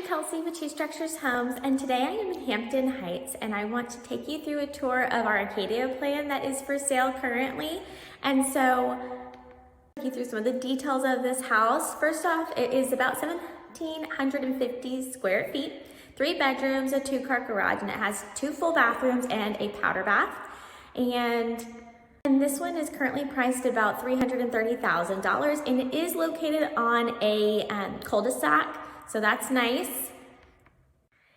Kelsey with She Structures Homes, and today I am in Hampton Heights, and I want to take you through a tour of our Acadia plan that is for sale currently. And so, take you through some of the details of this house. First off, it is about 1,750 square feet, 3 bedrooms, a 2-car garage, and it has 2 full bathrooms and a powder bath. And this one is currently priced at about $330,000, and it is located on a cul-de-sac, so that's nice.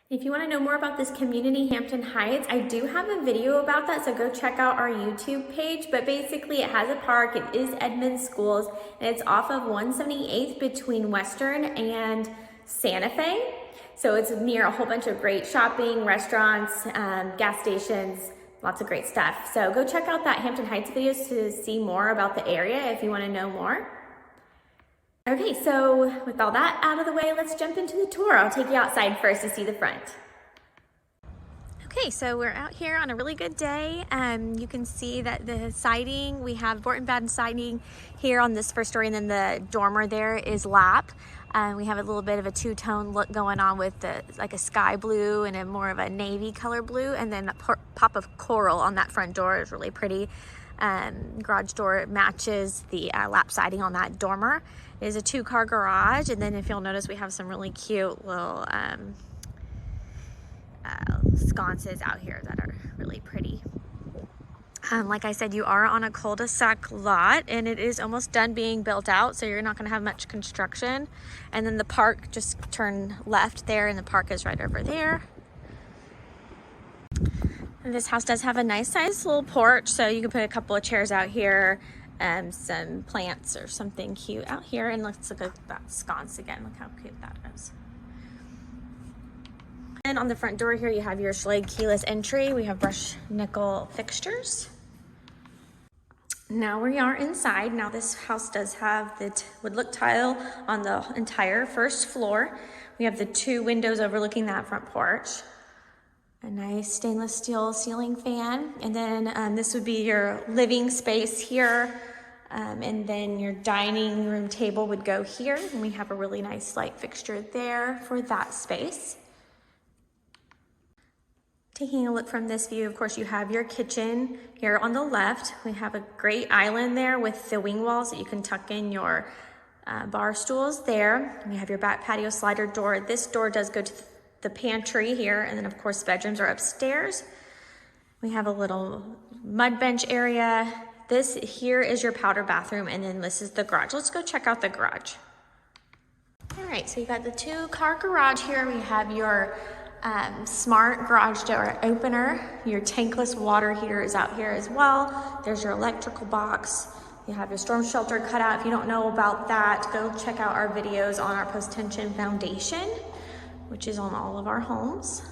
If you want to know more about this community, Hampton Heights, I do have a video about that, so go check out our YouTube page. But basically, it has a park. It is Edmond schools, and it's off of 178th between Western and Santa Fe. So it's near a whole bunch of great shopping, restaurants, gas stations, lots of great stuff. So go check out that Hampton Heights video to see more about the area if you want to know more. Okay, so with all that out of the way, let's jump into the tour. I'll take you outside first to see the front. Okay, so we're out here on a really good day. You can see that the siding, we have board and batten siding here on this first story, and then the dormer there is lap. We have a little bit of a two-tone look going on with like a sky blue and a more of a navy color blue, and then a pop of coral on that front door is really pretty. Garage door matches the lap siding on that dormer. It is a 2-car garage, and then if you'll notice, we have some really cute little sconces out here that are really pretty. Like I said, you are on a cul-de-sac lot, and it is almost done being built out, so you're not going to have much construction. And then the park, just turn left there, and the park is right over there. And this house does have a nice sized little porch, so you can put a couple of chairs out here, some plants or something cute out here. And let's look at that sconce again. Look how cute that is. And on the front door here, you have your Schlage keyless entry. We have brushed nickel fixtures. Now we are inside. Now this house does have the wood look tile on the entire first floor. We have the 2 windows overlooking that front porch. A nice stainless steel ceiling fan. And then this would be your living space here. And then your dining room table would go here. And we have a really nice light fixture there for that space. Taking a look from this view, of course, you have your kitchen here on the left. We have a great island there with the wing walls that you can tuck in your bar stools there. And you have your back patio slider door. This door does go to the pantry here, and then of course bedrooms are upstairs. We have a little mud bench area. This here is your powder bathroom, and then this is the garage. Let's go check out the garage. All right, so you got the 2-car garage here. We have your smart garage door opener. Your tankless water heater is out here as well. There's your electrical box. You have your storm shelter cut out. If you don't know about that, go check out our videos on our post-tension foundation, which is on all of our homes.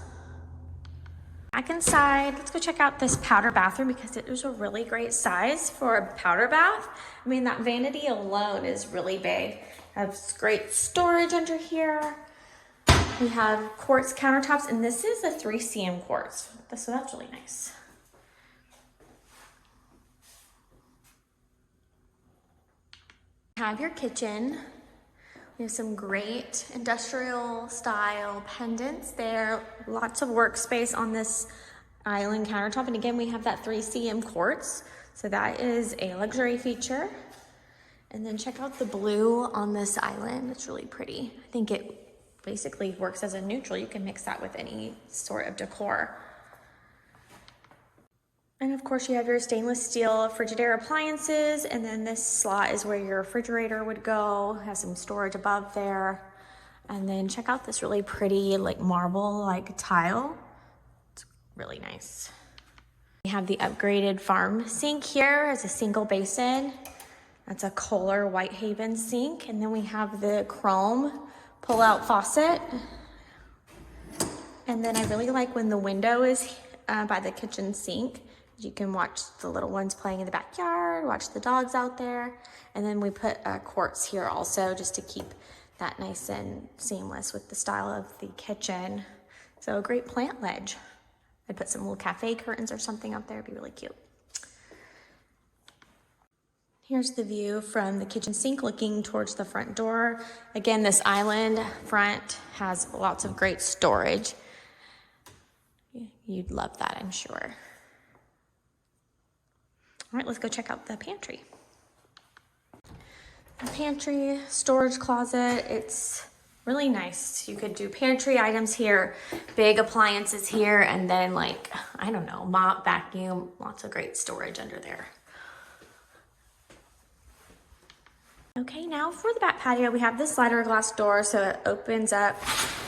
Back inside, let's go check out this powder bathroom because it is a really great size for a powder bath. I mean, that vanity alone is really big. Has great storage under here. We have quartz countertops, and this is a 3 cm quartz, so that's really nice. Have your kitchen. We have some great industrial style pendants there. Lots of workspace on this island countertop. And again, we have that 3 cm quartz. So that is a luxury feature. And then check out the blue on this island. It's really pretty. I think it basically works as a neutral. You can mix that with any sort of decor. And of course, you have your stainless steel Frigidaire appliances, and then this slot is where your refrigerator would go. It has some storage above there. And then check out this really pretty like marble like tile. It's really nice. We have the upgraded farm sink here as a single basin. That's a Kohler Whitehaven sink. And then we have the chrome pull-out faucet. And then I really like when the window is by the kitchen sink. You can watch the little ones playing in the backyard, watch the dogs out there. And then we put quartz here also just to keep that nice and seamless with the style of the kitchen. So a great plant ledge. I'd put some little cafe curtains or something up there. It'd be really cute. Here's the view from the kitchen sink looking towards the front door. Again, this island front has lots of great storage. You'd love that, I'm sure. All right, let's go check out the pantry. The pantry, storage closet, it's really nice. You could do pantry items here, big appliances here, and then like, I don't know, mop, vacuum, lots of great storage under there. Okay, now for the back patio, we have this slider glass door, so it opens up,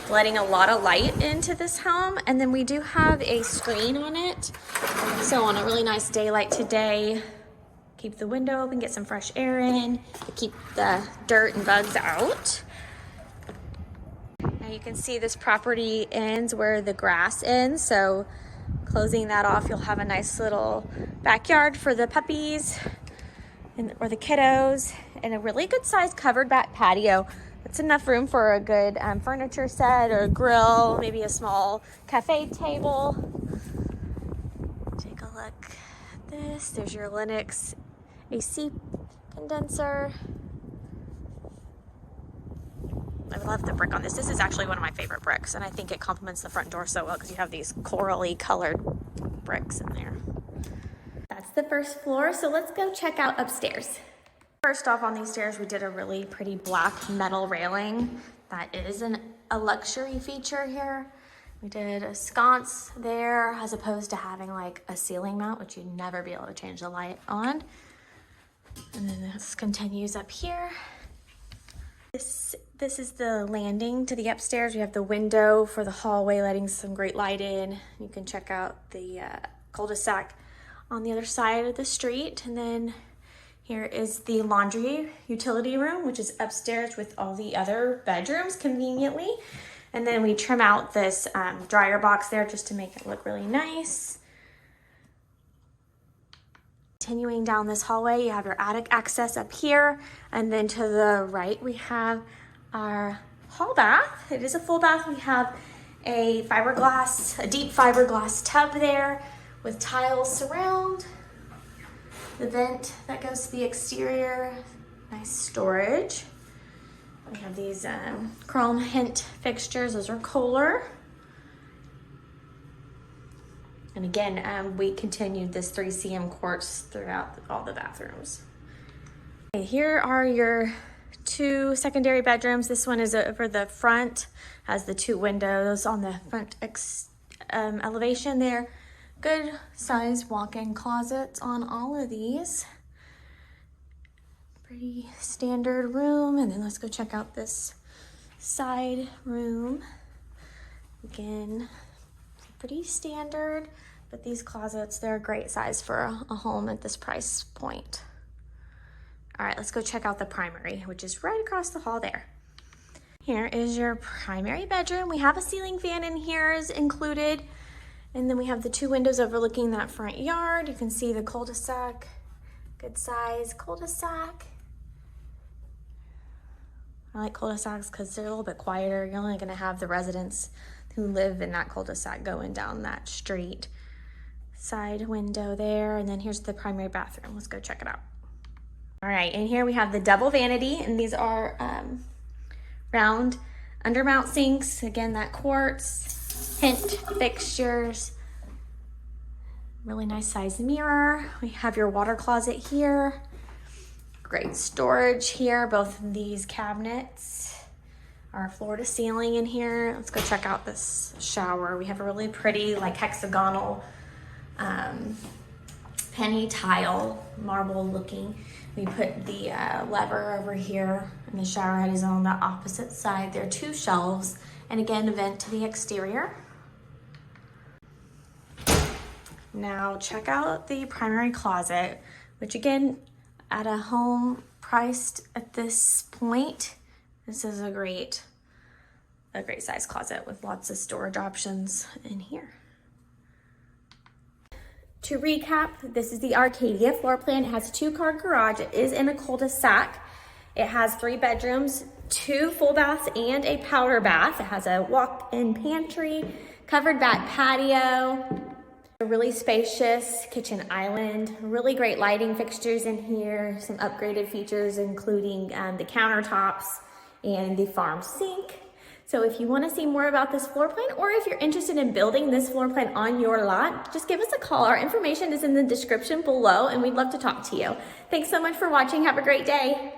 letting a lot of light into this home. And then we do have a screen on it. So on a really nice day like today, keep the window open, get some fresh air in, to keep the dirt and bugs out. Now you can see this property ends where the grass ends, so closing that off, you'll have a nice little backyard for the puppies or the kiddos, and a really good sized covered back patio. That's enough room for a good furniture set or a grill, maybe a small cafe table. Take a look at this. There's your Lennox AC condenser. I love the brick on this. This is actually one of my favorite bricks, and I think it complements the front door so well because you have these corally colored bricks in there. That's the first floor, so let's go check out upstairs. First off, on these stairs, we did a really pretty black metal railing. That is a luxury feature here. We did a sconce there as opposed to having like a ceiling mount, which you'd never be able to change the light on. And then this continues up here. This is the landing to the upstairs. We have the window for the hallway, letting some great light in. You can check out the cul-de-sac on the other side of the street. And then here is the laundry utility room, which is upstairs with all the other bedrooms conveniently. And then we trim out this dryer box there just to make it look really nice. Continuing down this hallway, you have your attic access up here. And then to the right, we have our hall bath. It is a full bath. We have a deep fiberglass tub there with tiles surround. The vent that goes to the exterior, nice storage. We have these chrome hint fixtures, those are Kohler. And again, we continued this 3 cm quartz throughout all the bathrooms. Okay, here are your 2 secondary bedrooms. This one is over the front, has the 2 windows on the front elevation there. Good size walk-in closets on all of these. Pretty standard room. And then let's go check out this side room. Again, pretty standard, but these closets, they're a great size for a home at this price point. All right, let's go check out the primary, which is right across the hall there. Here is your primary bedroom. We have a ceiling fan in here is included. And then we have the 2 windows overlooking that front yard. You can see the cul-de-sac, good size cul-de-sac. I like cul-de-sacs because they're a little bit quieter. You're only gonna have the residents who live in that cul-de-sac going down that street. Side window there, and then here's the primary bathroom. Let's go check it out. All right, and here we have the double vanity, and these are round undermount sinks. Again, that quartz. Hint fixtures, really nice size mirror. We have your water closet here. Great storage here. Both of these cabinets are floor to ceiling in here. Let's go check out this shower. We have a really pretty like hexagonal penny tile, marble looking. We put the lever over here, and the shower head is on the opposite side. There are 2 shelves, and again, a vent to the exterior. Now check out the primary closet, which again, at a home priced at this point, this is a great size closet with lots of storage options in here. To recap, this is the Arcadia floor plan. It has a 2-car garage. It is in a cul-de-sac. It has 3 bedrooms, 2 full baths, and a powder bath. It has a walk-in pantry, covered back patio, A really spacious kitchen island, really great lighting fixtures in here, some upgraded features including the countertops and the farm sink. So if you want to see more about this floor plan, or if you're interested in building this floor plan on your lot, just give us a call. Our information is in the description below and we'd love to talk to you. Thanks so much for watching. Have a great day.